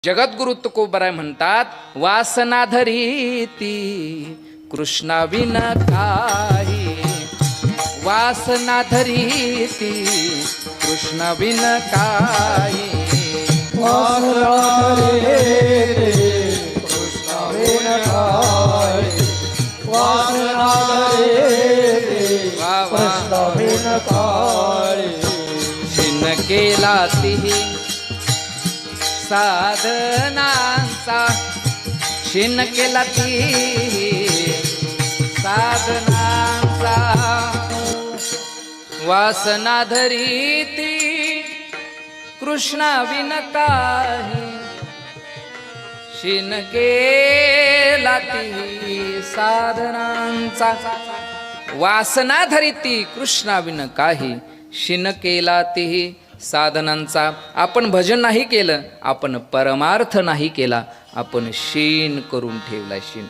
जगद्गुरु तुकोबराय म्हणतात, वासना धरीती कृष्णा विन काही, वासना धरीती कृष्णा विन काही, वासना धरीती कृष्णा विन काही, वासना धरीती कृष्णा विन काही, शिन केला तिही साधनांचा, शिन केला ती साधनांचा, वासना धरीती कृष्णा विन काही, शिन केला ती साधनांचा, वासना धरीती कृष्णा विन काही, शिन केला ती साधनांचा. आपण भजन नाही केलं, आपण परमार्थ नाही केला, आपण शीन करून ठेवला शीन.